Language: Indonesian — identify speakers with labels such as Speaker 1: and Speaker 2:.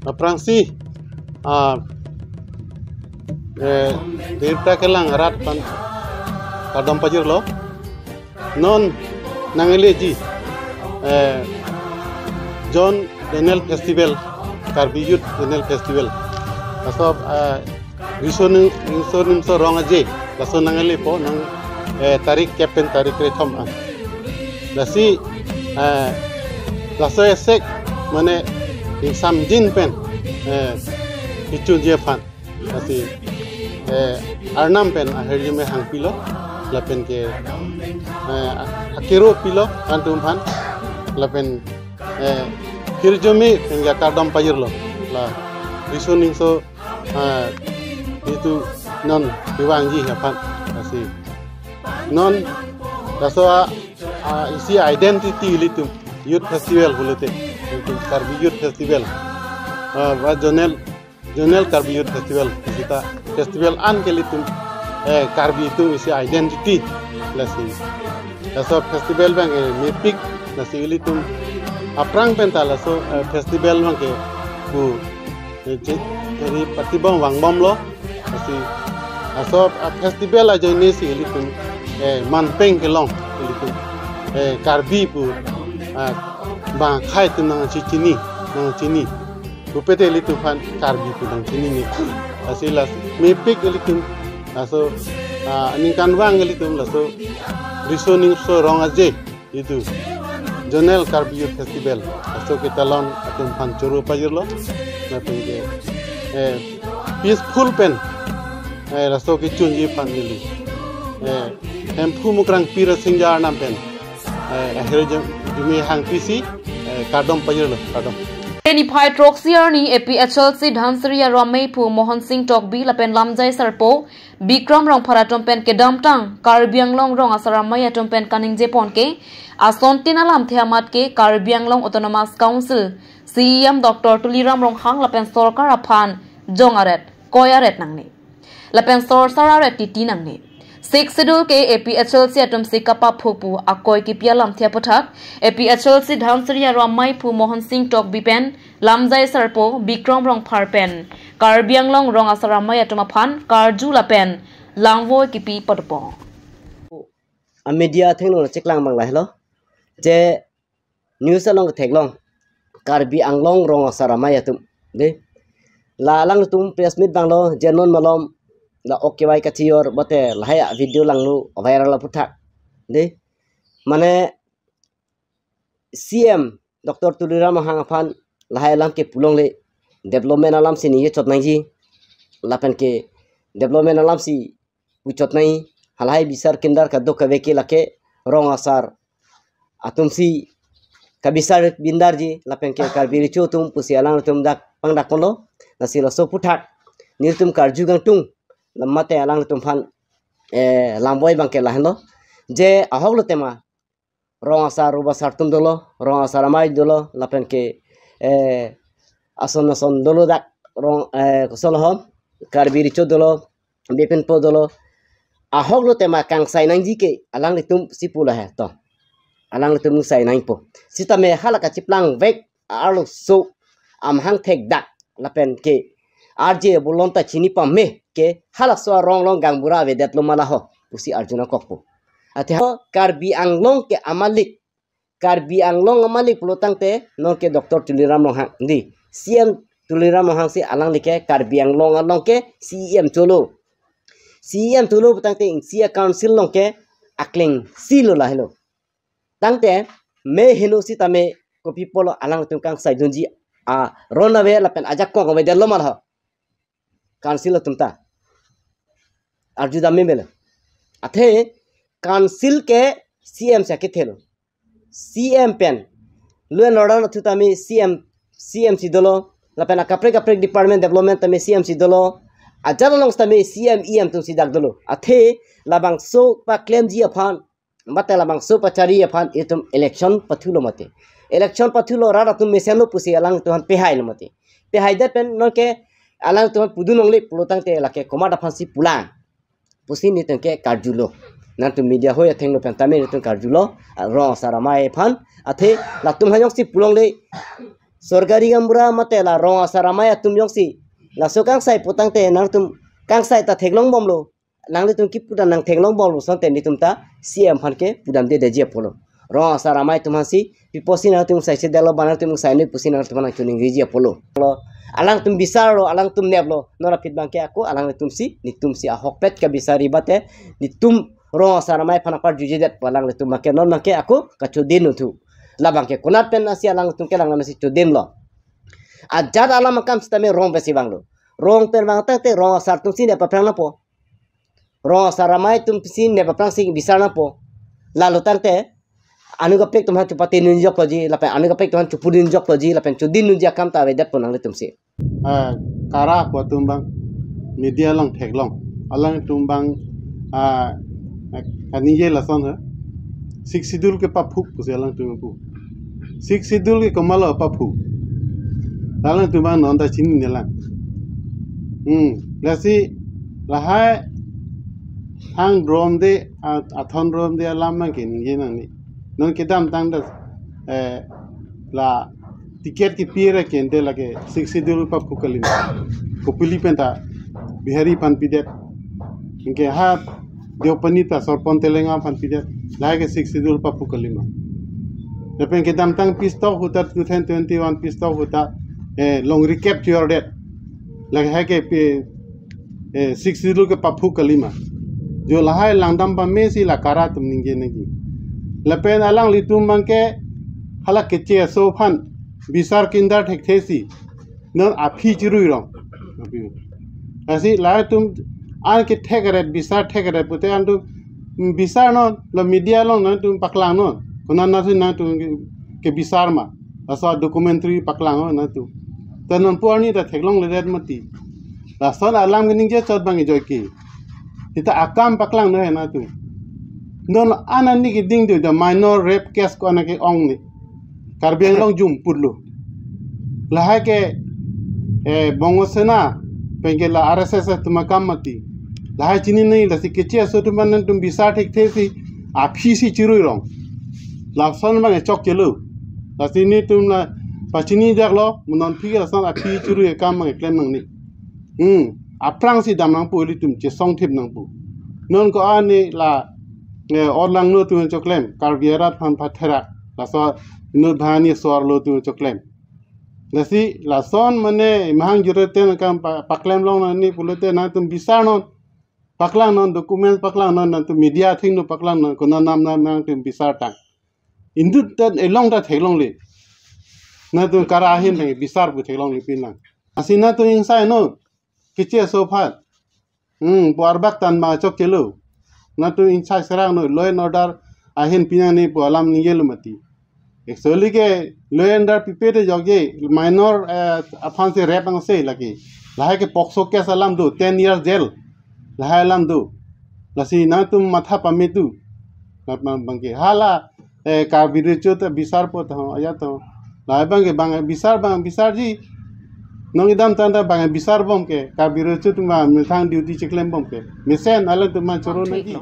Speaker 1: Prangsi dirta kelang rat pan kadam pajir lo non nangeleji John Daniel Festival Karbi Youth Daniel Festival asap risoning so rong aje laso nangele po nang tarik captain tarik retom lasi laso esek mane samjin pen kichun je fan lasi arnam pen aherje me hang pilo lapen ke akiro pilo antum fan lapen kirjomi hingga kadam pajir lo la risoning so itu non diwangi fan lasi non laso isi identity litum youth festival bulute Karbi Youth Festival Jonel Karbi Youth Festival kita festival an kelitum Karbi itu isi identity lasi laso festival bang mipik lasi litum aprang penta laso festival bang ke bu jadi patibang wangbom lo lasi laso festival aja ini si litum manpeng kelong litum Karbi bu bang khai tu nang cini rupete litu fan Karbi tu nang cini ni asilas mepik litum aso ningkan wang litum laso risoning so rong aje itu Jonel Karbi Youth Festival aso kita lon atum fan churu pajir lo na pinge peaceful pen laso ki chunji fan ni empu mukrang pira singjar nam pen akhirnya jumi hang pisi kadam pajir lo kadam
Speaker 2: Eni Hydroxyar ni APHL si Dhansriya Ramaipu Mohan Singh Tokbi lapen lamjai sarpo Bikram rong pharatom pen ke damtang Karbianglong rong asaramaya tompen kaning jepon ke asontina lam thiamat ke Karbianglong Autonomous Council CM Dr. Tuliram rong hang lapen sorkar aphan jongaret koyaret nangni lapen sorsararet titi nangni 6 schedule ke APHL si atom sikapa phopu akoi ki pialam thia pathak APHL si Dhansriya Ramaipu Mohan Singh Tokbi pen lamjai sarpo Bikram rong pharpen Karbianglong rong asaramaya atom aphan karju lapen langvoi ki pi patpo
Speaker 3: media thengno cheklang mang lai lo je news along theklong Karbianglong rong asaramaya atom de la lang tum press meet bang lo jenon malom la okwai kachior bote lahaya video langlu viral puthak de mane CM Dr. Tuliram hangafan lahaya lam ke pulong le development alam sini ye chotnai ji lapen ke development alam si uchotnai halai bisar kindar kaddo kabe ke lake rong asar atum si kabisar bindar ji lapen ke Karbi richo tum pusialang tum dak pangdak kono nasilo so puthak nirtum karju gangtung lamate alang tumfan lamboi bangke lahno je ahoglo tema rong asar rubasar tum dolo rong asar amai dolo lapen ke ason dolo dak rong kosolhom Karbi richo dolo bepen po dolo ahoglo tema kang sainang ji ke alang tum sipula he to alang tum sainang po sitame halaka chiplang vek arlo so amhang thek dak lapen ke RJ bulonta chini pamme ke halakso rong gangbura vedat lo malaho pusi Arjuna kokpo atho Karbianglong ke amalik pulotang te non ke Dr. Tuliram hang di CM Tuliram hang si alang like Karbianglong along ke CM tulu putang te sia council long ke akling silo la hello tangte me heno si tame ko people alang tum kang saidunji a rona ve lapen ajak ko vedat lo malaho council tumta arjuda memela athe council ke CM sa ke thelo CM pen luen order thu tami CM si dolo la pena kapre department development tami CM si dolo ajal long tami CM EM tum si dak dolo athe labang so pa claim ji afan mate labang so pa chari afan etum election pathulo mate election pathulo rara tum meselo pusi alang tuhan pehai lo mate pehai da pen no ke alang tuhan pudunong le pulotang te lake komada fansi pulang pusi ni tengke karjulo nanti media hoya thenglo pen tame ni teng karjulo ro saramai phan athe latum hayong si pulong le sorgari gambura mate la rong asaramaya tum yongsi la so kang sai putang te nang tum kang sai ta theklong bom lo nang le tum ki pudan nang theklong bom lo son te ni tum ta CM phanke pudam de je polo rong asaramai tum hasi piposi na tum sai se dalo banar tum sai ni pusi na tum nang tuning je polo alang tum bisar lo alang tum neblo nora pit bangke aku alang tum si a hokpet ka bisari bate ni tum rong asaramai phanapar juje det palang le tum make non make aku kachudin tu labang ke kunat pen nasi alang tung kelang nasi chudin lo ajad alam makam stame rong besi banglo rong pen bang te rong asar tung sine paprang na po rong asaramai tum sine paprang sing bisar na po lalu tante anu gapek tum han chupati nunjok loji lapen anu gapek tum han chupudin jok loji lapen chudin nunjak kam ta vedat ponang le tum si
Speaker 1: kara ko tumbang media lang thek long alang tumbang kanije lason ha sik sidul ke papuk puse alang tumpu sik sidul ke kamala papu alang tumbang non ta chin nelang lasi lahai hang drom de athon drom de alam mang ke nije nang ni non ke dam tang da la tiket ki pira kente lage 60 dul papu kalin ko pilipenta bihari pan pidet inke ha deopanita sorpon telenga pan pidet lage 60 dul papu kalima depen ke dam tang pistol huta 2021 pistol huta long recap to your debt lage ha ke 60 dul ke papu kalima jo lahai langdam pa mesi la kara tum ninge negi lepen alang litum mangke hala kece so phan bisar kindar thek thesi non aphi chirui rong asi la tum an ke thekare bisar thekare pute an tu bisar no lo media long na tum paklang no kunan na na tu ke bisar ma asa documentary paklang na tu tanon puani ta theklong le red mati la son alam gning je chot bangi joki kita akam paklang no na tu non anani ki ding de minor rape case ko na ke ong ni karbiang long jum purlu lahai ke bongosena pengela RSS tumakam mati lahai chini nei lasi keche so tuman tum bisa thik thesi aphi si chirui rong lapson mang chok chelu lasi ni tum na pachini jaklo munon phi lasan aphi chirui kam mang klem nang ni aprang si damang pu li tum che song thip nang pu non ko ani la orlang no tu choklem karbiara phan pathera laso no dhani sor lo tu choklem nasi lason mane mahang jurete na kam paklem long na ni pulete na tum bisa non paklang non document paklang non na tum media thing no paklang non kona nam na tum bisa tang indu ta elong ta thelong le na tum kara hin ngi bisar bu thelong le pinang asina tu insai no kiche so phat borbak tan ma chok chelu na tu insai serang no law and order ahin pinang ni polam ni gelu mati actually ke law and order pipete joge minor afan se rap ang se lagi lahai ke pokso case alam do 10 years jail lahai alam do lasi na tum matha pamitu na bangke hala ka birecho ta bisar pot ha aya to lahai bang bisar ji nong idam tanda bang bisar bom ke ka birecho tum ma thang duty chiklem bom ke misen ala tum ma choro na ji